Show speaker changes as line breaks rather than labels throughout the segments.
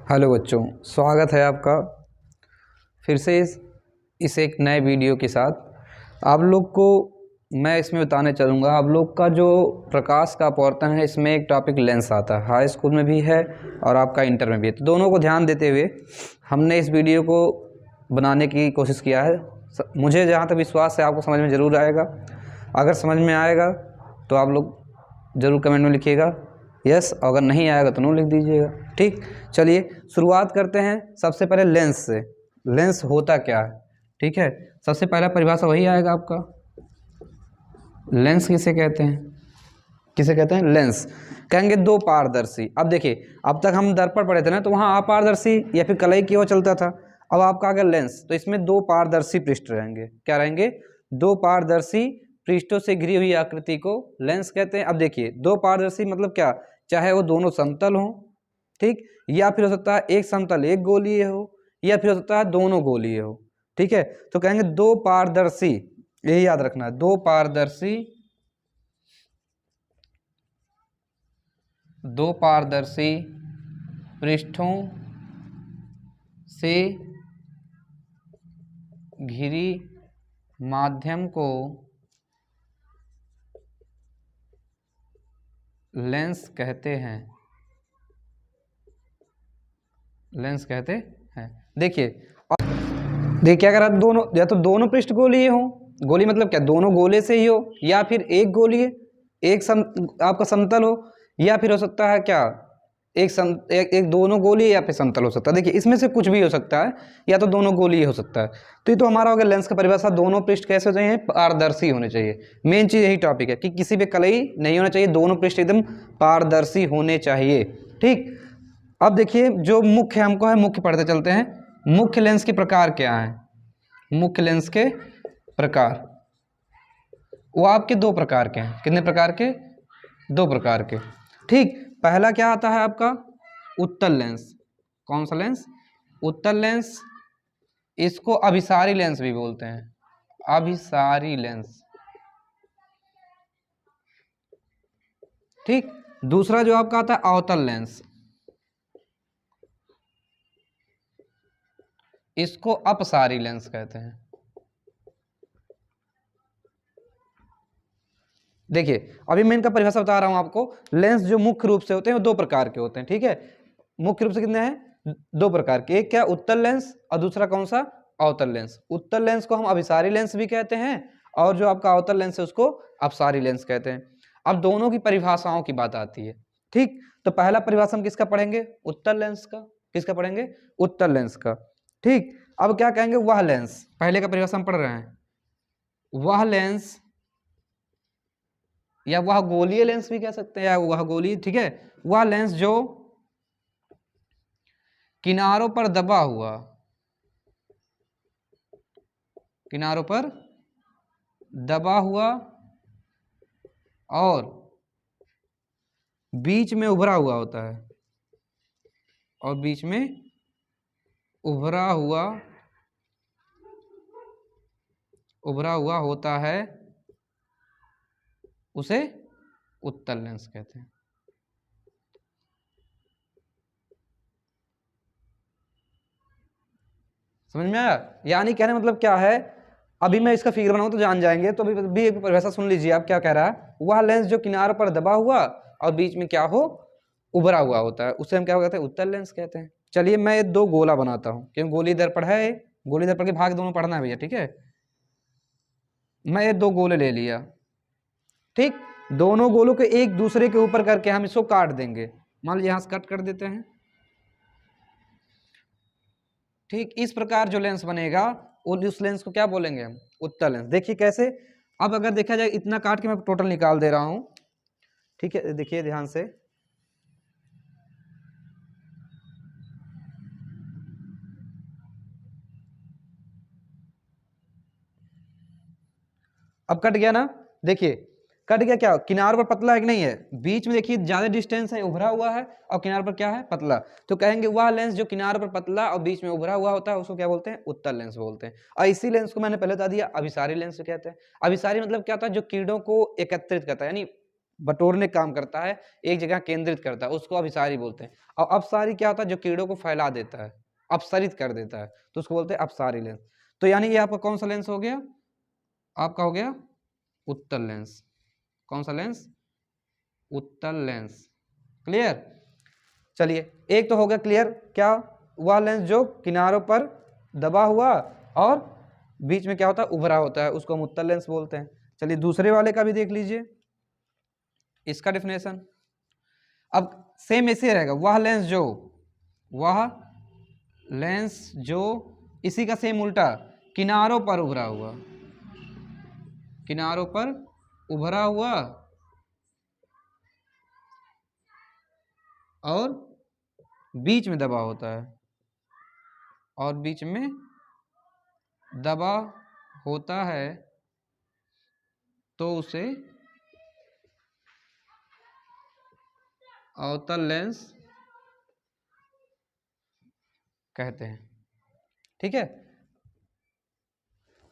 Hello बच्चों, स्वागत है आपका फिर से इस एक नए वीडियो के साथ। आप लोग को मैं इसमें बताने चलूँगा, आप लोग का जो प्रकाश का अपवर्तन है इसमें एक टॉपिक लेंस आता है, हाई स्कूल में भी है और आपका इंटर में भी है। तो दोनों को ध्यान देते हुए हमने इस वीडियो को बनाने की कोशिश किया है। मुझे जहाँ तक विश्वास है आपको समझ में ज़रूर आएगा। अगर समझ में आएगा तो आप लोग ज़रूर कमेंट में लिखिएगा यस, अगर नहीं आएगा तो नो लिख दीजिएगा। ठीक, चलिए शुरुआत करते हैं सबसे पहले लेंस से। लेंस होता क्या है, ठीक है। सबसे पहला परिभाषा वही आएगा आपका। लेंस किसे कहते हैं, किसे कहते हैं? लेंस कहेंगे दो पारदर्शी। अब देखिए, अब तक हम दर्पण पढ़े थे ना, तो वहाँ अपारदर्शी या फिर कलई की ओर चलता था। अब आपका अगर लेंस, तो इसमें दो पारदर्शी पृष्ठ रहेंगे। क्या रहेंगे? दो पारदर्शी पृष्ठों से घिरी हुई आकृति को लेंस कहते हैं। अब देखिए, दो पारदर्शी मतलब क्या? चाहे वो दोनों समतल हो, ठीक, या फिर हो सकता है एक समतल एक गोलीय हो, या फिर हो सकता है दोनों गोलीय हो, ठीक है। तो कहेंगे दो पारदर्शी, यही याद रखना है, दो पारदर्शी, दो पारदर्शी पृष्ठों से घिरी माध्यम को लेंस कहते हैं, लेंस कहते हैं। देखिए क्या करा, दोनों, या तो दोनों पृष्ठ गोलीय हो, गोली मतलब क्या? दोनों गोले से ही हो, या फिर एक गोलीय, आपका समतल हो, या फिर हो सकता है क्या, एक दोनों गोलीय या फिर समतल हो सकता है। देखिए इसमें से कुछ भी हो सकता है, या तो दोनों गोलीय हो सकता है। तो ये तो हमारा हो गया लेंस का परिभाषा। दोनों पृष्ठ कैसे होने चाहिए? पारदर्शी होने चाहिए। मेन चीज यही टॉपिक है कि किसी पे कलई नहीं होना चाहिए, दोनों पृष्ठ एकदम पारदर्शी होने चाहिए, ठीक। अब देखिए जो मुख्य हमको है, मुख्य पढ़ते चलते हैं। मुख्य लेंस के प्रकार क्या हैं? मुख्य लेंस के प्रकार वो आपके दो प्रकार के हैं। कितने प्रकार के? दो प्रकार के, ठीक। पहला क्या आता है आपका? उत्तल लेंस। कौन सा लेंस? उत्तल लेंस। इसको अभिसारी लेंस भी बोलते हैं, अभिसारी लेंस, ठीक। दूसरा जो आपका आता है अवतल लेंस, इसको अपसारी लेंस कहते हैं। देखिए अभी मैं इनका परिभाषा बता रहा हूं आपको। लेंस जो मुख्य रूप से होते हैं वो दो प्रकार के होते हैं, ठीक है। मुख्य रूप से कितने हैं? दो प्रकार के। एक क्या? उत्तल लेंस, और दूसरा कौन सा? अवतल लेंस। उत्तल लेंस को हम अभिसारी लेंस भी कहते हैं, और जो आपका अवतल लेंस है उसको अपसारी लेंस कहते हैं। अब दोनों की परिभाषाओं की बात आती है, ठीक। तो पहला परिभाषा हम किसका पढ़ेंगे? उत्तल लेंस का। किसका पढ़ेंगे? उत्तल लेंस का, ठीक। अब क्या कहेंगे? वह लेंस, पहले का परिभाषा हम पढ़ रहे हैं, वह लेंस, या वह गोलीय लेंस भी कह सकते हैं, या वह गोलीय, ठीक है। वह लेंस जो किनारों पर दबा हुआ, किनारों पर दबा हुआ और बीच में उभरा हुआ होता है, और बीच में उभरा हुआ होता है, उसे उत्तल लेंस कहते हैं। समझ में आया? यानी कहने मतलब क्या है, अभी मैं इसका फिगर बनाऊं तो जान जाएंगे। तो अभी एक परिभाषा सुन लीजिए आप क्या कह रहा है। वह लेंस जो किनारों पर दबा हुआ और बीच में क्या हो, उभरा हुआ होता है, उसे हम क्या कहते हैं? उत्तल लेंस कहते हैं। चलिए मैं दो गोला बनाता हूं, क्योंकि गोली दर्पण है, गोली दर्पण के भाग दोनों पढ़ना है भैया, ठीक है। मैं ये दो गोले ले लिया, ठीक। दोनों गोलों के एक दूसरे के ऊपर करके हम इसको काट देंगे। मान लीजिए यहां से कट कर देते हैं, ठीक। इस प्रकार जो लेंस बनेगा उस लेंस को क्या बोलेंगे हम? उत्तल लेंस। देखिए कैसे। अब अगर देखा जाए, इतना काट के मैं टोटल निकाल दे रहा हूं, ठीक है। देखिए ध्यान से, अब कट गया ना। देखिए कट गया। क्या किनारों पर पतला है कि नहीं है? बीच में देखिए ज्यादा डिस्टेंस है, उभरा हुआ है, और किनारे पर क्या है? पतला। तो कहेंगे वह लेंस जो किनारे पर पतला और बीच में उभरा हुआ होता है, उसको क्या बोलते हैं? उत्तल लेंस बोलते हैं। और इसी लेंस को मैंने पहले बता दिया अभिसारी लेंस कहते हैं। अभिसारी मतलब क्या होता है? जो किरणों को एकत्रित करता है, यानी बटोरने का काम करता है, एक जगह केंद्रित करता है, उसको अभिसारी बोलते हैं। और अपसारी क्या होता है, जो कीड़ों को फैला देता है, अपसरित कर देता है, तो उसको बोलते हैं अपसारी लेंस। तो यानी ये आपका कौन सा लेंस हो गया, आपका हो गया उत्तल लेंस। कौन सा लेंस, उत्तल लेंस। क्लियर। चलिए एक तो हो गया क्लियर, क्या, वह लेंस जो किनारों पर दबा हुआ और बीच में क्या होता है, उभरा होता है, उसको हम उत्तल लेंस बोलते हैं। चलिए दूसरे वाले का भी देख लीजिए, इसका डेफिनेशन अब सेम ऐसे रहेगा, वह लेंस जो इसी का सेम उल्टा, किनारों पर उभरा हुआ, किनारों पर उभरा हुआ और बीच में दबा होता है, और बीच में दबा होता है, तो उसे अवतल लेंस कहते हैं। ठीक है।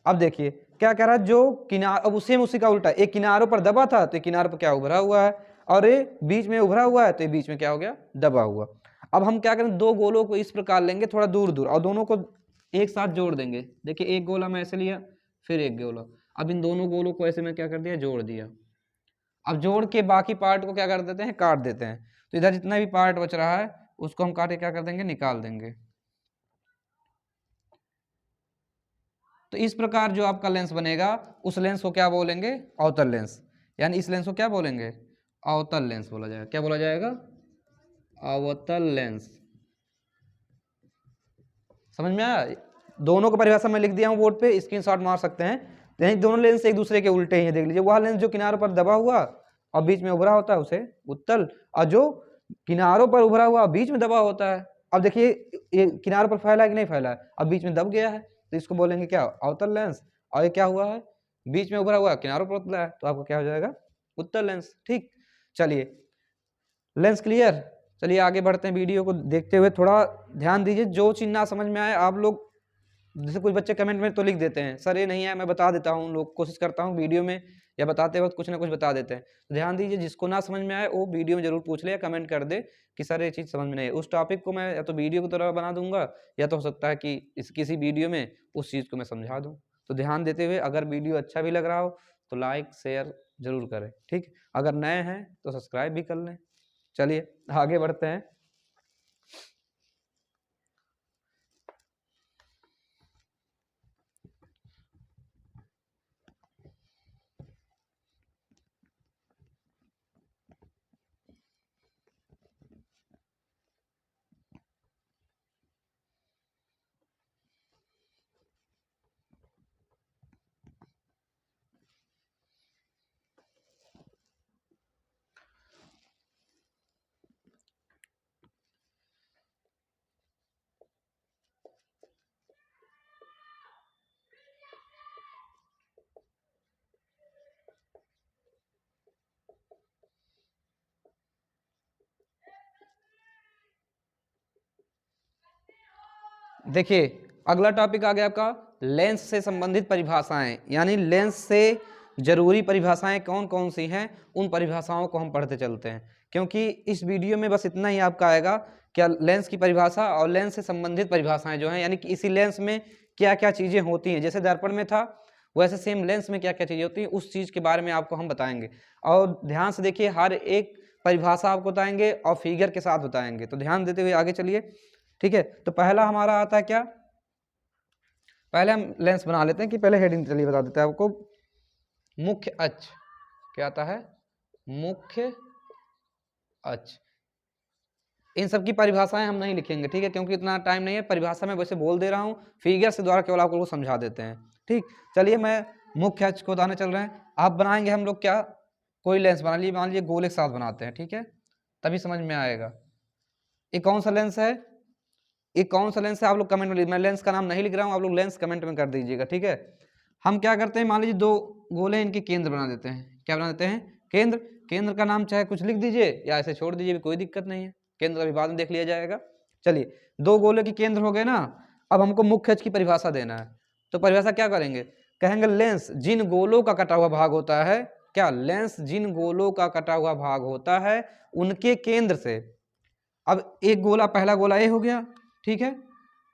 अब देखिए क्या कह रहा है, जो किनार, अब उसी का उल्टा, एक किनारों पर दबा था तो किनारों पर क्या उभरा हुआ है, और ये बीच में उभरा हुआ है तो ये बीच में क्या हो गया, दबा हुआ। अब हम क्या करें, दो गोलों को इस प्रकार लेंगे थोड़ा दूर दूर और दोनों को एक साथ जोड़ देंगे। देखिए एक गोला मैं ऐसे लिया, फिर एक गोला, अब इन दोनों गोलों को ऐसे में क्या कर दिया, जोड़ दिया। अब जोड़ के बाकी पार्ट को क्या कर देते हैं, काट देते हैं। तो इधर जितना भी पार्ट बच रहा है उसको हम काट के क्या कर देंगे, निकाल देंगे। तो इस प्रकार जो आपका लेंस बनेगा, उस लेंस को क्या बोलेंगे, अवतल लेंस। यानी इस लेंस को क्या बोलेंगे, अवतल लेंस बोला जाएगा। क्या बोला जाएगा, अवतल लेंस। समझ में आया। दोनों को परिभाषा में लिख दिया हूं बोर्ड पे, स्क्रीनशॉट मार सकते हैं। यानी दोनों लेंस एक दूसरे के उल्टे ही, देख लीजिए। वह लेंस जो किनारों पर दबा हुआ और बीच में उभरा होता है उसे उत्तल, और जो किनारों पर उभरा हुआ बीच में दबा होता है, अब देखिए ये किनारों पर फैला है कि नहीं फैला है, अब बीच में दब गया है, तो इसको बोलेंगे क्या, अवतल लेंस। और ये क्या हुआ है, बीच में उभरा हुआ किनारों पर उतला है, तो आपको क्या हो जाएगा, उत्तल लेंस। ठीक। चलिए लेंस क्लियर। चलिए आगे बढ़ते हैं, वीडियो को देखते हुए थोड़ा ध्यान दीजिए। जो चीज ना समझ में आए आप लोग, जैसे कुछ बच्चे कमेंट में तो लिख देते हैं सर ये नहीं है, मैं बता देता हूँ, लोग कोशिश करता हूँ वीडियो में या बताते वक्त कुछ ना कुछ बता देते हैं। तो ध्यान दीजिए, जिसको ना समझ में आए वो वीडियो में जरूर पूछ ले या कमेंट कर दे कि सर ये चीज़ समझ में नहीं है। उस टॉपिक को मैं या तो वीडियो की तरह बना दूंगा, या तो हो सकता है कि इस किसी वीडियो में उस चीज़ को मैं समझा दूँ। तो ध्यान देते हुए, अगर वीडियो अच्छा भी लग रहा हो तो लाइक शेयर जरूर करें। ठीक। अगर नए हैं तो सब्सक्राइब भी कर लें। चलिए आगे बढ़ते हैं। देखिए अगला टॉपिक आ गया आपका लेंस से संबंधित परिभाषाएं। यानी लेंस से जरूरी परिभाषाएं कौन कौन सी हैं, उन परिभाषाओं को हम पढ़ते चलते हैं। क्योंकि इस वीडियो में बस इतना ही आपका आएगा, क्या लेंस की परिभाषा और लेंस से संबंधित परिभाषाएं जो हैं, यानी कि इसी लेंस में क्या क्या चीज़ें होती हैं। जैसे दर्पण में था वैसे सेम लेंस में क्या क्या चीज़ें होती हैं, उस चीज़ के बारे में आपको हम बताएंगे। और ध्यान से देखिए, हर एक परिभाषा आपको बताएंगे और फिगर के साथ बताएंगे। तो ध्यान देते हुए आगे चलिए। ठीक है। तो पहला हमारा आता है क्या, पहले हम लेंस बना लेते हैं कि पहले हेडिंग चलिए बता देते हैं आपको। मुख्य अक्ष क्या आता है, मुख्य अक्ष। इन सब की परिभाषाएं हम नहीं लिखेंगे, ठीक है, क्योंकि इतना टाइम नहीं है। परिभाषा में वैसे बोल दे रहा हूँ, फिगर से द्वारा केवल आपको समझा देते हैं। ठीक। चलिए मैं मुख्य अक्ष को बताने चल रहे हैं। आप बनाएंगे, हम लोग क्या, कोई लेंस बना लीजिए, मान लीजिए गोले के साथ बनाते हैं, ठीक है, तभी समझ में आएगा। ये कौन सा लेंस है, ये कौन सा लेंस है, आप लोग कमेंट में, मैं लेंस का नाम नहीं लिख रहा हूँ, आप लोग लेंस कमेंट में कर दीजिएगा। ठीक है। हम क्या करते हैं, मान लीजिए दो गोले इनके केंद्र बना देते हैं। क्या बना देते हैं, केंद्र। केंद्र का नाम चाहे कुछ लिख दीजिए या ऐसे छोड़ दीजिए, कोई दिक्कत नहीं है, केंद्र अभी बाद में देख लिया जाएगा। चलिए दो गोले के केंद्र हो गए ना। अब हमको मुख्य अक्ष की परिभाषा देना है। तो परिभाषा क्या करेंगे, कहेंगे लेंस जिन गोलों का कटा हुआ भाग होता है, क्या लेंस जिन गोलों का कटा हुआ भाग होता है उनके केंद्र से, अब एक गोला, पहला गोला ए हो गया, ठीक है,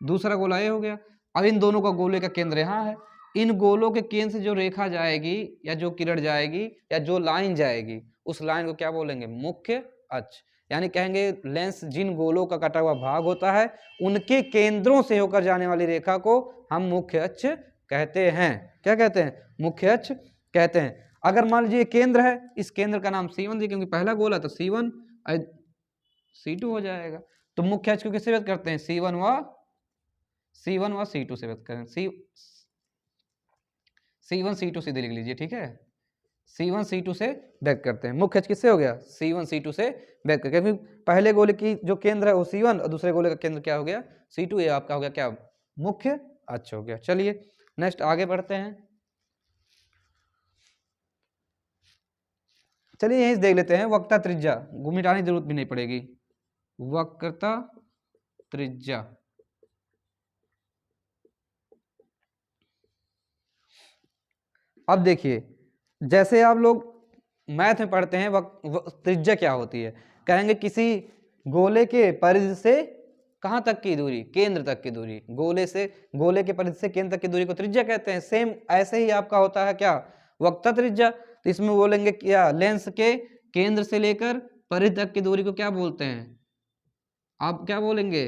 दूसरा गोला ए हो गया, अब इन दोनों का गोले का केंद्र यहाँ है, इन गोलों के केंद्र से जो रेखा जाएगी या जो किरण जाएगी या जो लाइन जाएगी उस लाइन को क्या बोलेंगे, मुख्य अक्ष। यानी कहेंगे लेंस जिन गोलों का कटा हुआ भाग होता है उनके केंद्रों से होकर जाने वाली रेखा को हम मुख्य अक्ष कहते हैं। क्या कहते हैं, मुख्य अक्ष कहते हैं। अगर मान लीजिए केंद्र है, इस केंद्र का नाम C1 दिया क्योंकि पहला गोला तो C1 C2 हो जाएगा। तो मुख्य अक्ष को किससे व्यक्त करते हैं, C1 व C2 से व्यक्त करें। C1 C2 सीधे लिख लीजिए, ठीक है, C1 C2 से व्यक्त करते हैं। मुख्य अक्ष किससे हो गया, C1 C2 से व्यक्त करके, क्योंकि पहले गोले की जो केंद्र है वो C1 और दूसरे गोले का केंद्र क्या हो गया, C2। ये आपका हो गया क्या, मुख्य अक्ष हो गया। चलिए नेक्स्ट आगे बढ़ते हैं। चलिए यहीं देख लेते हैं वक्रता त्रिज्या, मिटाने की जरूरत भी नहीं पड़ेगी। वक्रता त्रिज्या, अब देखिए जैसे आप लोग मैथ में पढ़ते हैं त्रिज्या क्या होती है, कहेंगे किसी गोले के परिधि से कहाँ तक की दूरी, केंद्र तक की दूरी, गोले के परिधि से केंद्र तक की दूरी को त्रिज्या कहते हैं। सेम ऐसे ही आपका होता है क्या, वक्रता त्रिज्या। तो इसमें बोलेंगे क्या, लेंस के केंद्र से लेकर परिधि तक की दूरी को क्या बोलते हैं, आप क्या बोलेंगे,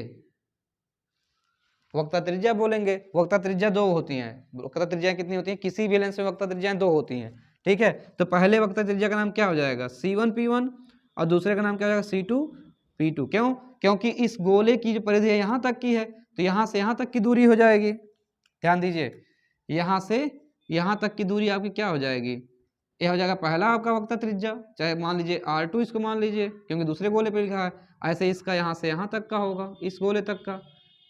वक्रता त्रिज्या बोलेंगे। वक्रता त्रिज्या दो होती हैं, वक्रता त्रिज्या कितनी होती हैं, किसी भी लेंस में वक्रता त्रिज्याएं दो होती हैं, ठीक है। तो पहले वक्रता त्रिज्या का नाम क्या हो जाएगा, C1P1, और दूसरे का नाम क्या हो जाएगा, C2P2। क्यों, क्योंकि इस गोले की जो परिधि है यहाँ तक की है, तो यहाँ से यहाँ तक की दूरी हो जाएगी। ध्यान दीजिए, यहाँ से यहाँ तक की दूरी आपकी क्या हो जाएगी, यह हो जाएगा पहला आपका वक्रता त्रिज्या, चाहे मान लीजिए R2 इसको मान लीजिए क्योंकि दूसरे गोले पे लिखा है। ऐसे इसका यहाँ से यहाँ तक का होगा, इस गोले तक का,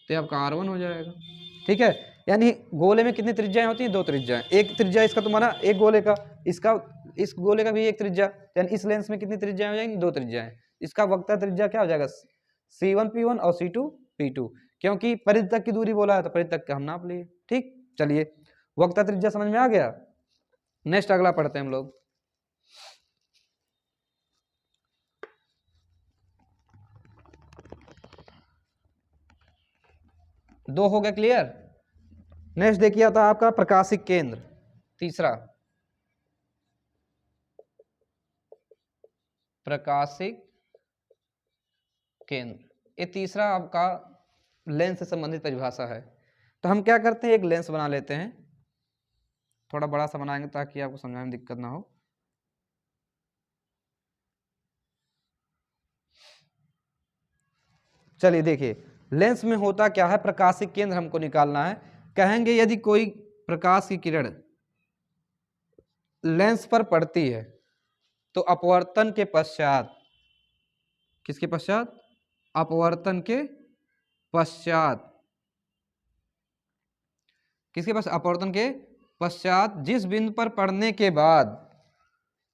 तो आपका R1 हो जाएगा, ठीक है। यानी गोले में कितनी त्रिज्याएं होती हैं, दो त्रिज्याएं। एक त्रिज्या इसका तुम्हारा एक गोले का, इसका इस गोले का भी एक त्रिज्या, यानी इस लेंस में कितनी त्रिज्याएं हो जाएंगी, दो त्रिज्याएं। इसका वक्रता त्रिज्या क्या हो जाएगा, C1P1 और C2P2, क्योंकि परिधि तक की दूरी बोला है तो परिधि तक का हम नाप लिए, ठीक। चलिए वक्रता त्रिज्या समझ में आ गया। नेक्स्ट अगला पढ़ते हैं हम लोग। दो हो गया क्लियर। नेक्स्ट देखिए आता है आपका प्रकाशिक केंद्र, तीसरा प्रकाशिक केंद्र, ये तीसरा आपका लेंस से संबंधित परिभाषा है। तो हम क्या करते हैं, एक लेंस बना लेते हैं, थोड़ा बड़ा सा बनाएंगे ताकि आपको समझने में दिक्कत ना हो। चलिए देखिए लेंस में होता क्या है, प्रकाशिक केंद्र हमको निकालना है। कहेंगे यदि कोई प्रकाश की किरण लेंस पर पड़ती है तो अपवर्तन के पश्चात, किसके पश्चात, अपवर्तन के पश्चात, किसके पास, अपवर्तन के पश्चात जिस बिंदु पर पड़ने के बाद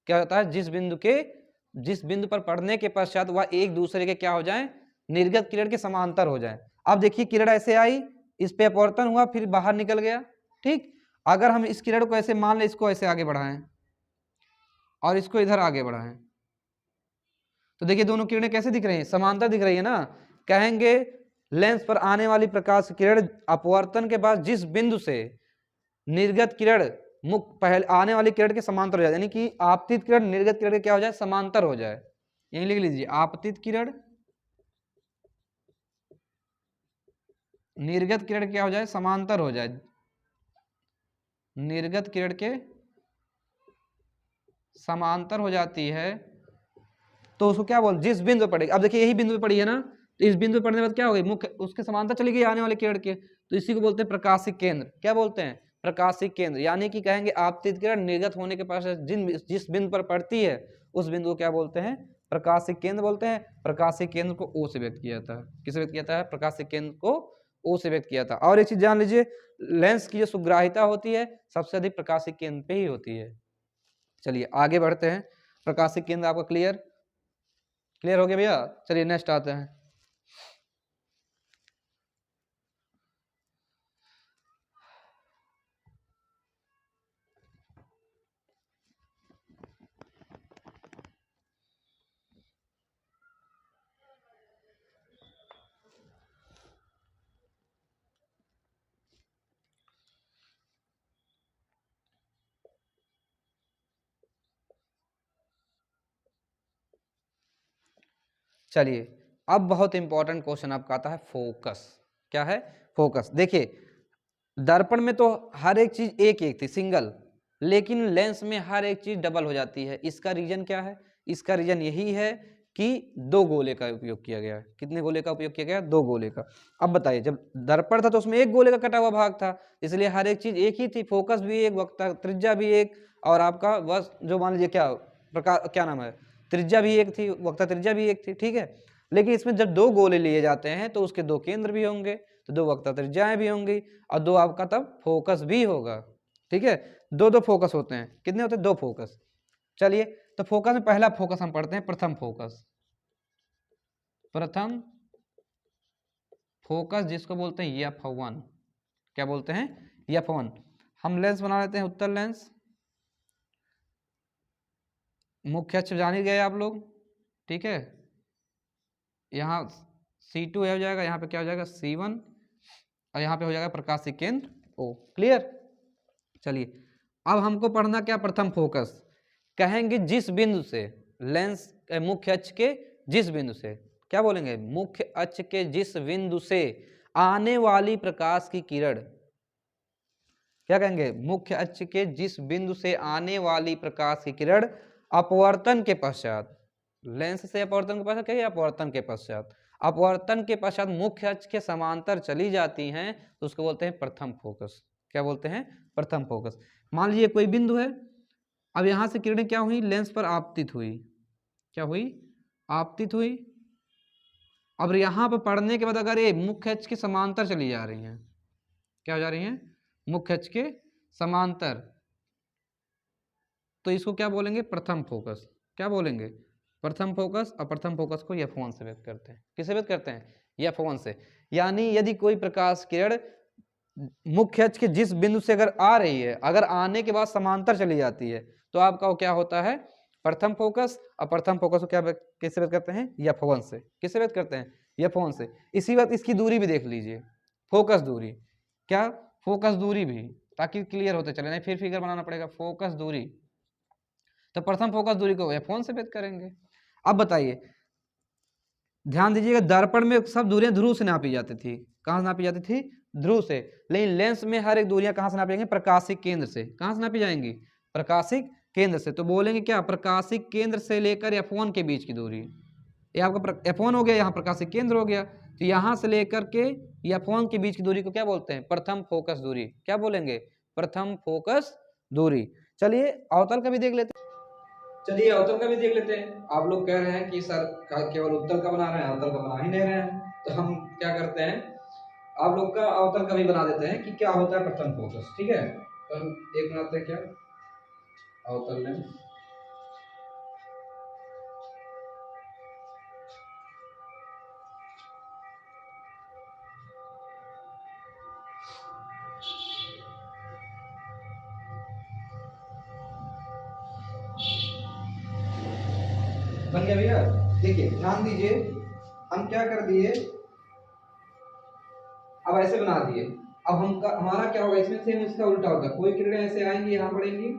क्या होता है, जिस बिंदु पर पड़ने के पश्चात वह एक दूसरे के क्या हो जाएं, निर्गत किरण के समांतर हो जाएं। अब देखिए किरण ऐसे आई, इस पे अपवर्तन हुआ, फिर बाहर निकल गया, ठीक। अगर हम इस किरण को ऐसे मान लें, इसको ऐसे आगे बढ़ाएं और इसको इधर आगे बढ़ाएं, तो देखिए दोनों किरणें कैसे दिख रही हैं, समांतर दिख रही है ना। कहेंगे लेंस पर आने वाली प्रकाश किरण अपवर्तन के बाद जिस बिंदु से निर्गत किरण पहले आने वाली किरण के समांतर हो जाए, यानी कि आपतित किरण निर्गत किरण के क्या हो जाए, समांतर हो जाए। यही लिख लीजिए, आपतित किरण निर्गत किरण क्या हो जाए, समांतर हो जाए, निर्गत किरण के समांतर हो जाती है, तो उसको क्या बोल, जिस बिंदु पर पड़ेगी। अब देखिए यही बिंदु पर पड़ी है ना, तो इस बिंदु पर पड़ने के बाद क्या हो गई, मुख्य उसके समांतर चली गई आने वाले किरण के, तो इसी को बोलते हैं प्रकाशिक केंद्र। क्या बोलते हैं, प्रकाशिक केंद्र। यानी कि कहेंगे आपतित किरण निर्गत होने के पास जिस बिंदु पर पड़ती है उस बिंदु को क्या बोलते हैं, प्रकाशिक केंद्र बोलते हैं। प्रकाशिक केंद्र को O से व्यक्त किया जाता है, किसे व्यक्त किया जाता है, प्रकाशिक केंद्र को O से व्यक्त किया था। और एक चीज जान लीजिए, लेंस की जो सुग्राहिता होती है सबसे अधिक प्रकाशिक केंद्र पे ही होती है। चलिए आगे बढ़ते हैं। प्रकाशिक केंद्र आपका क्लियर हो गया भैया। चलिए नेक्स्ट आते हैं। चलिए अब बहुत इंपॉर्टेंट क्वेश्चन आपका आता है फोकस। क्या है? फोकस। देखिए दर्पण में तो हर एक चीज एक एक थी सिंगल, लेकिन लेंस में हर एक चीज डबल हो जाती है। इसका रीजन क्या है? इसका रीजन यही है कि दो गोले का उपयोग किया गया है। कितने गोले का उपयोग किया गया? दो गोले का। अब बताइए, जब दर्पण था तो उसमें एक गोले का कटा हुआ भाग था, इसलिए हर एक चीज एक ही थी। फोकस भी एक, वक्ता त्रिज्या भी एक, और आपका बस जो मान लीजिए क्या प्रकार, क्या नाम है, त्रिज्या भी एक थी, वक्ता त्रिज्या भी एक थी। ठीक है, लेकिन इसमें जब दो गोले लिए जाते हैं तो उसके दो केंद्र भी होंगे, तो दो वक्ता त्रिज्याएं भी होंगी, और दो आपका तब फोकस भी होगा। ठीक है, दो दो फोकस होते हैं। कितने होते हैं? दो फोकस। चलिए तो फोकस में पहला फोकस हम पढ़ते हैं, प्रथम फोकस। प्रथम फोकस जिसको बोलते हैं F1। क्या बोलते हैं? F1। हम लेंस बना लेते हैं उत्तल लेंस। मुख्य अक्ष जान ही गए आप लोग। ठीक है, यहाँ C2 हो जाएगा, यहाँ पे क्या हो जाएगा? C1, और यहाँ पे हो जाएगा प्रकाशिक केंद्र O। क्लियर? चलिए अब हमको पढ़ना क्या? प्रथम फोकस। कहेंगे जिस बिंदु से लेंस मुख्य अक्ष के जिस बिंदु से, क्या बोलेंगे? मुख्य अक्ष के जिस बिंदु से आने वाली प्रकाश की किरण, क्या कहेंगे? मुख्य अक्ष के जिस बिंदु से आने वाली प्रकाश की किरण अपवर्तन के पश्चात, लेंस से अपवर्तन के पश्चात, क्या है? अपवर्तन के पश्चात, अपवर्तन के पश्चात मुख्य अक्ष के समांतर चली जाती हैं, तो उसको बोलते हैं प्रथम फोकस। क्या बोलते हैं? प्रथम फोकस। मान लीजिए कोई बिंदु है, अब यहां से किरणें क्या हुई? लेंस पर आपतित हुई। क्या हुई? आपतित हुई। अब यहां पर पढ़ने के बाद अगर ये मुख्य अक्ष के समांतर चली जा रही हैं, क्या हो जा रही हैं? मुख्य अक्ष के समांतर, तो इसको क्या बोलेंगे? प्रथम फोकस। क्या बोलेंगे? प्रथम फोकस। और प्रथम फोकस को F1 से व्यक्त करते हैं। किससे व्यक्त करते हैं? F1 से। यानी यदि कोई प्रकाश किरण मुख्य अक्ष के जिस बिंदु से अगर आ रही है, अगर आने के बाद समांतर चली जाती है, तो आपका वो क्या होता है? प्रथम फोकस। और प्रथम फोकस को क्या किससे व्यक्त करते हैं? F1 से। किससे व्यक्त करते हैं? F1 से। इसी बात इसकी दूरी भी देख लीजिए, फोकस दूरी। क्या? फोकस दूरी भी, ताकि क्लियर होते चले, नहीं फिर फिगर बनाना पड़ेगा। फोकस दूरी, तो प्रथम फोकस दूरी को F1 से व्यक्त करेंगे। अब बताइए, ध्यान दीजिएगा, दर्पण में सब दूरियां ध्रुव से नापी जाती थी। कहां से नापी जाती थी? ध्रुव से। लेकिन लेंस में हर एक दूरियां कहां से नापी जाएंगी? प्रकाशिक केंद्र से। कहां से नापी जाएंगी? प्रकाशिक केंद्र से। तो बोलेंगे क्या? प्रकाशिक केंद्र से लेकर F1 के बीच की दूरी, ये आपका F1 हो गया, यहाँ प्रकाशिक केंद्र हो गया, तो यहाँ से लेकर के F1 के बीच की दूरी को क्या बोलते हैं? प्रथम फोकस दूरी। क्या बोलेंगे? प्रथम फोकस दूरी। चलिए अवतल का भी देख लेते हैं। चलिए अवतल का भी देख लेते हैं। आप लोग कह रहे हैं कि सर केवल उत्तल का बना रहे हैं, अवतल का बना ही नहीं रहे हैं, तो हम क्या करते हैं, आप लोग का अवतल का भी बना देते हैं कि क्या होता है प्रथम फोकस। ठीक है, तो हम एक बनाते हैं, क्या? अवतल लेंस। बन गया भैया? देखिए ध्यान दीजिए, हम क्या कर दिए, अब ऐसे बना दिए। अब हमारा क्या होगा इसमें? सेम इसका उल्टा होगा। कोई किरणें ऐसे आएंगी, यहाँ पड़ेंगी,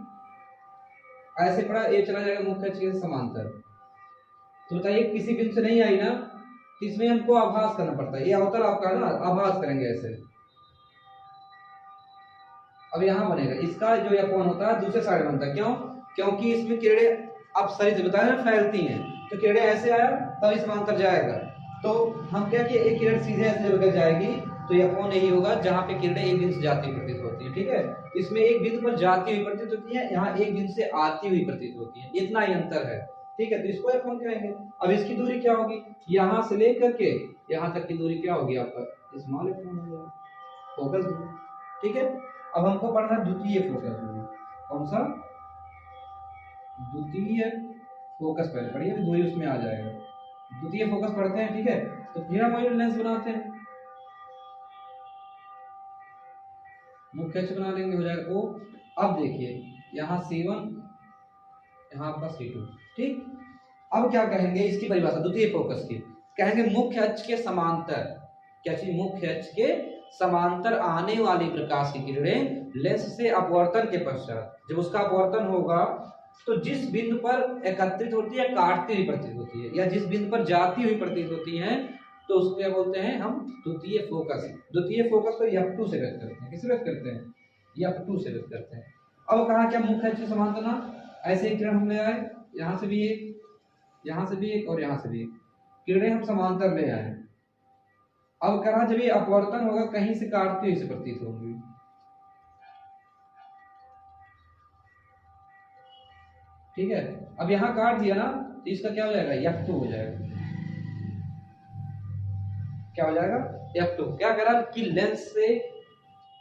ऐसे पड़ा, ये चला जाएगा मुख्य अक्ष के समांतर। तो बताइए किसी बिंदु से नहीं आई ना, तो इसमें हमको आभास करना पड़ता है। ये अवतल आपका है ना, आभास करेंगे ऐसे। अब यहाँ बनेगा, इसका जो F1 होता है दूसरे साइड बनता है। क्यों? क्योंकि इसमें किरणें अब सही से बताया ना फैलती हैं, तो किरणें ऐसे आया तब समांतर जाएगा। तो हम क्या किए, एक किरण सीधे ऐसे जब जाएगी तो F1 यही होगा जहां पे किरणें एक बिंदु से जाती हुई प्रतीत होती है। ठीक है, इसमें एक बिंदु पर जाती हुई प्रतीत होती है, यहाँ एक बिंदु से आती हुई प्रतीत होती है, इतना ही अंतर है। ठीक है, तो इसको F1 कहेंगे। अब इसकी दूरी क्या होगी? यहाँ से लेकर के यहाँ तक की दूरी क्या होगी आपका? स्मॉल F1 हो जाएगा, फोकस दूरी। ठीक है, अब हमको पढ़ना है द्वितीय फोकस दूरी। कौन सा? द्वितीय फोकस पहले पढ़िए, दूरी उसमें आ जाएगा। द्वितीय फोकस पढ़ते हैं। ठीक है, तो फिर हम वही लेंस बनाते हैं, मुख्य अक्ष बना लेंगे, हो जाएगा O। अब देखिए यहाँ C1, यहाँ आपका C2। ठीक, अब क्या कहेंगे इसकी परिभाषा द्वितीय फोकस की? कहेंगे मुख्य अक्ष के समांतर। क्या चीज? मुख्य अक्ष के समांतर आने वाली प्रकाश की किरणें लेंस से अपवर्तन के पश्चात, जब उसका अपवर्तन होगा तो जिस बिंदु पर एकत्रित होती है, काटती हुई प्रतीत होती है, या जिस बिंदु पर जाती हुई प्रतीत होती है, तो उसको क्या बोलते हैं हम? द्वितीय फोकस। द्वितीय फोकस को F2 से व्यक्त करते हैं। किससे व्यक्त करते हैं? F2 से व्यक्त करते हैं। अब कहा क्या मुख्य अक्ष समांतर ना, ऐसे ही किरण हम ले आए, यहाँ से भी एक, यहाँ से भी एक, और यहाँ से भी एक किरणें हम समांतर ले आए। अब कहा जब ये अपवर्तन होगा कहीं से काटती हुई से प्रतीत होगी। ठीक है, अब यहाँ काट दिया ना, तो इसका क्या हो जाएगा? F2 हो जाएगा। क्या हो जाएगा? F2। क्या करा कि लेंस से,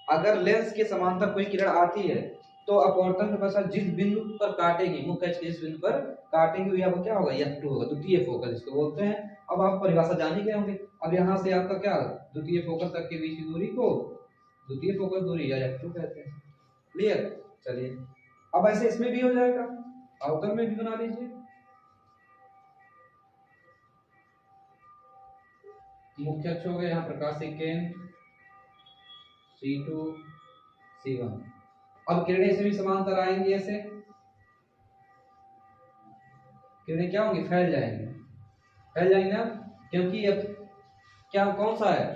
अगर लेंस के समांतर कोई किरण आती है तो अपवर्तन के पश्चात जिस बिंदु पर काटेगी, मुख्य अक्ष के जिस बिंदु पर काटेगी, वो क्या होगा? F2 होगा, द्वितीय फोकस इसको बोलते हैं। अब आप परिभाषा जान ही गए होंगे। अब यहाँ से आपका क्या, द्वितीय फोकस तक के बीच की दूरी को द्वितीय फोकस दूरी या F2 कहते हैं। क्लियर? चलिए, अब ऐसे इसमें भी हो जाएगा, अवतल में भी बना लीजिए। मुख्य अक्ष हो गया यहाँ प्रकाशिक केंद्र C2 C1। अब किरणें से भी समांतर आएंगी, ऐसे किरणें क्या होंगी? फैल जाएंगी, फैल जाएंगे ना, क्योंकि अब क्या कौन सा है?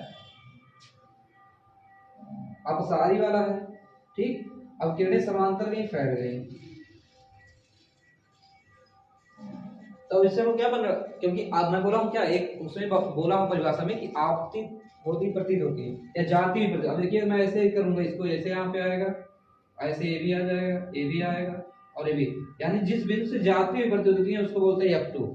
अपसारी वाला है। ठीक, अब किरणें समांतर भी फैल गई, तो इससे वो क्या बन रहा? क्योंकि आज मैं बोला हूँ क्या, एक उसमें बोला हूँ परिभाषा में कि आपतित होती प्रतीत होती है या जाती हुई प्रतीत। अब देखिए मैं ऐसे ही करूंगा, इसको ऐसे यहाँ पे आएगा, ऐसे ये भी आ जाएगा, ये भी आएगा, और ये भी, यानी जिस बिंदु से जाती हुई प्रतीत होती है उसको बोलते हैं F2।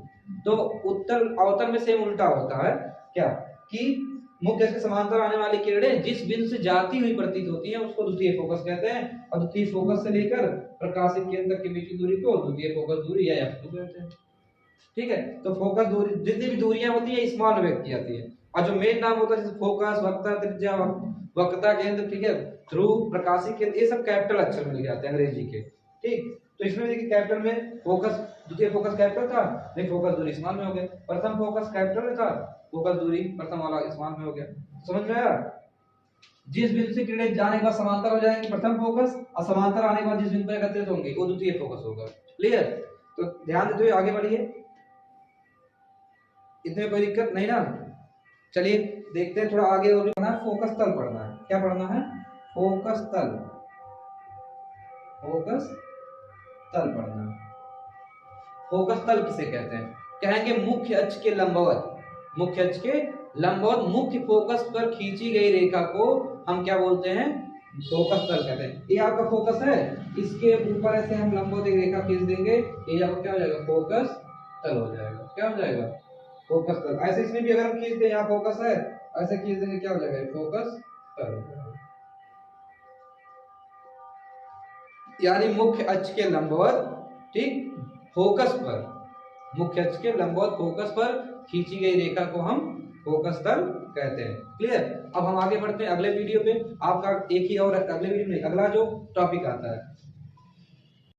तो उत्तर अवतल में सेम उल्टा होता है क्या, कि मुख्य अक्ष के समांतर आने वाली किरणें जिस बिंदु से जाती हुई प्रतीत होती है उसको द्वितीय फोकस कहते हैं, और द्वितीय फोकस से लेकर प्रकाशिक केंद्र तक की बीच की दूरी को द्वितीय फोकस दूरी या F2 कहते हैं। ठीक है, तो फोकस दूरी, जितनी भी दूरियां होती है स्मॉल में व्यक्त की जाती है, और जो मेन नाम होता है जैसे फोकस, वक्रता, त्रिज्या, वक्रता केंद्र, ठीक है, ध्रुव, प्रकाशिक केंद्र, ये सब कैपिटल अक्षर में लिखे जाते हैं अंग्रेजी के। ठीक, तो इसमें देखिए कैपिटल में फोकस, द्वितीय फोकस कैपिटल था, नहीं फोकस दूरी स्मॉल में हो गया। प्रथम फोकस कैपिटल में था, फोकस दूरी प्रथम वाला स्मॉल में हो गया। समझ में आया? जिस बिंदु से किरणें जाने के बाद समांतर हो जाएंगे प्रथम फोकस, और समांतर आने के बाद जिस बिंदु पर एकत्रित होंगे वो द्वितीय फोकस होगा। क्लियर? तो ध्यान देते हुए आगे बढ़िए, इतने कोई दिक्कत नहीं ना। चलिए देखते हैं थोड़ा आगे, और पढ़ना है फोकस तल पढ़ना है। क्या पढ़ना है? फोकस तल, फोकस तल पढ़ना है। फोकस तल किसे कहते हैं? कहेंगे मुख्य अक्ष के लंबवत, मुख्य अक्ष के लंबवत मुख्य फोकस पर खींची गई रेखा को हम क्या बोलते हैं? फोकस तल कहते हैं। ये आपका फोकस है, इसके ऊपर ऐसे हम लंबवत एक रेखा खींच देंगे, ये आपका क्या हो जाएगा? फोकस तल हो जाएगा। क्या हो जाएगा? फोकस तल। ऐसे इसमें भी अगर हम खींच दें, यहाँ फोकस है, ऐसे खींच देंगे, क्या हो जाएगा? फोकस तल हो जाएगा। यानी मुख्य अक्ष के लंबवत, ठीक, फोकस पर, मुख्य अक्ष के लंबवत फोकस पर खींची गई रेखा को हम फोकस तल कहते हैं। क्लियर? अब हम आगे बढ़ते हैं अगले वीडियो पे। आपका एक ही और अगले वीडियो में अगला जो टॉपिक आता है,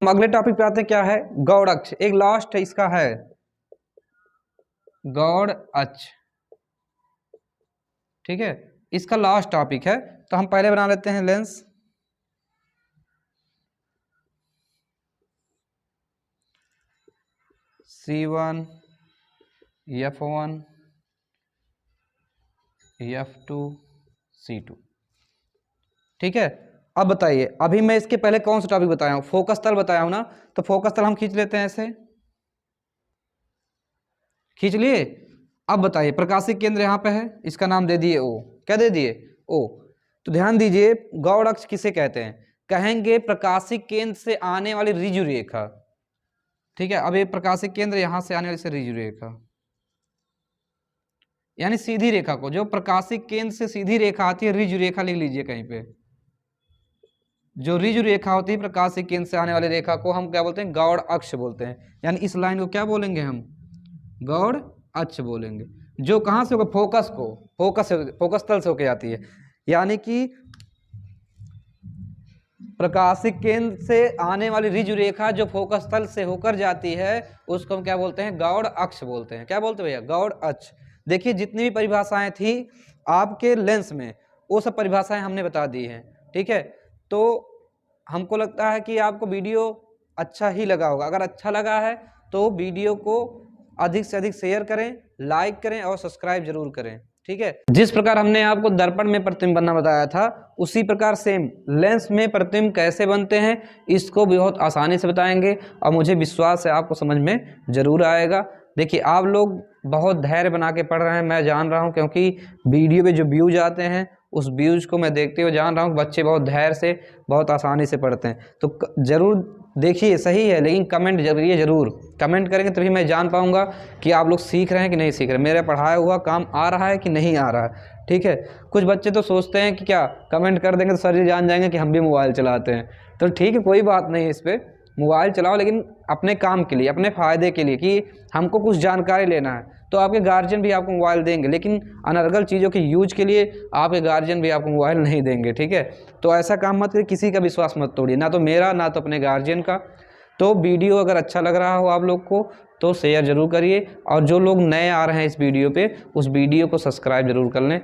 हम अगले टॉपिक पे आते हैं। क्या है? गौड़ अक्ष। एक लास्ट है इसका, है गौड़ अक्ष। ठीक है, इसका लास्ट टॉपिक है। तो हम पहले बना लेते हैं lens. C1 F1 F2 C2। ठीक है, अब बताइए, अभी मैं इसके पहले कौन सा टॉपिक बताया हूं? फोकस तल बताया हूं ना। तो फोकस तल हम खींच लेते हैं, ऐसे खींच लिए। अब बताइए, प्रकाशिक केंद्र यहाँ पे है, इसका नाम दे दिए O। क्या दे दिए? O। तो ध्यान दीजिए, गौड़ अक्ष किसे कहते हैं? कहेंगे प्रकाशिक केंद्र से आने वाली ऋजु रेखा। ठीक है, अब ये प्रकाशिक केंद्र यहां से आने वाली से ऋजु रेखा, यानी सीधी रेखा को, जो प्रकाशिक केंद्र से सीधी रेखा आती है, ऋजु रेखा लिख लीजिए कहीं पे। जो ऋजु रेखा होती है प्रकाशिक केंद्र से आने वाली रेखा को हम क्या बोलते हैं? गौड़ अक्ष बोलते हैं। यानी इस लाइन को क्या बोलेंगे हम? गौड़ अक्ष बोलेंगे। जो कहां से होगा? फोकस को, फोकस तल से होकर आती है। यानी कि प्रकाशिक केंद्र से आने वाली ऋजु रेखा जो फोकस तल से होकर जाती है उसको हम क्या बोलते हैं? गौड़ अक्ष बोलते हैं। क्या बोलते हैं भैया? गौड़ अक्ष। देखिए जितनी भी परिभाषाएं थी आपके लेंस में, वो सब परिभाषाएं हमने बता दी हैं। ठीक है, तो हमको लगता है कि आपको वीडियो अच्छा ही लगा होगा। अगर अच्छा लगा है तो वीडियो को अधिक से अधिक शेयर करें, लाइक करें और सब्सक्राइब जरूर करें। ठीक है, जिस प्रकार हमने आपको दर्पण में प्रतिबिंब बनना बताया था, उसी प्रकार सेम लेंस में प्रतिबिंब कैसे बनते हैं इसको भी बहुत आसानी से बताएंगे और मुझे विश्वास है आपको समझ में जरूर आएगा। देखिए, आप लोग बहुत धैर्य बना के पढ़ रहे हैं, मैं जान रहा हूं, क्योंकि वीडियो पे जो व्यूज आते हैं उस व्यूज को मैं देखते हुए जान रहा हूं बच्चे बहुत धैर्य से, बहुत आसानी से पढ़ते हैं। तो जरूर देखिए, सही है, लेकिन कमेंट जरूर कमेंट करेंगे तभी मैं जान पाऊंगा कि आप लोग सीख रहे हैं कि नहीं सीख रहे, मेरा पढ़ाया हुआ काम आ रहा है कि नहीं आ रहा है। ठीक है, कुछ बच्चे तो सोचते हैं कि क्या कमेंट कर देंगे तो सर जी जान जाएंगे कि हम भी मोबाइल चलाते हैं। तो ठीक है, कोई बात नहीं, इस पर मोबाइल चलाओ लेकिन अपने काम के लिए, अपने फ़ायदे के लिए, कि हमको कुछ जानकारी लेना है। तो आपके गार्जियन भी आपको मोबाइल देंगे, लेकिन अनर्गल चीज़ों के यूज के लिए आपके गार्जियन भी आपको मोबाइल नहीं देंगे। ठीक है, तो ऐसा काम मत करिए, किसी का विश्वास मत तोड़िए, ना तो मेरा ना तो अपने गार्जियन का। तो वीडियो अगर अच्छा लग रहा हो आप लोग को तो शेयर जरूर करिए, और जो लोग नए आ रहे हैं इस वीडियो पे उस वीडियो को सब्सक्राइब जरूर कर लें।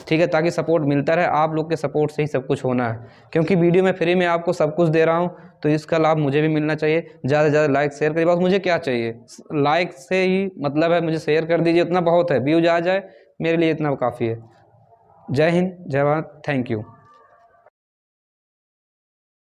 ठीक है, ताकि सपोर्ट मिलता रहे, आप लोग के सपोर्ट से ही सब कुछ होना है, क्योंकि वीडियो में फ्री में आपको सब कुछ दे रहा हूँ तो इसका लाभ मुझे भी मिलना चाहिए। ज़्यादा से ज़्यादा लाइक शेयर करिए, बस मुझे क्या चाहिए, लाइक से ही मतलब है, मुझे शेयर कर दीजिए, उतना बहुत है, व्यूज आ जाए मेरे लिए इतना काफ़ी है। जय हिंद, जय भारत, थैंक यू।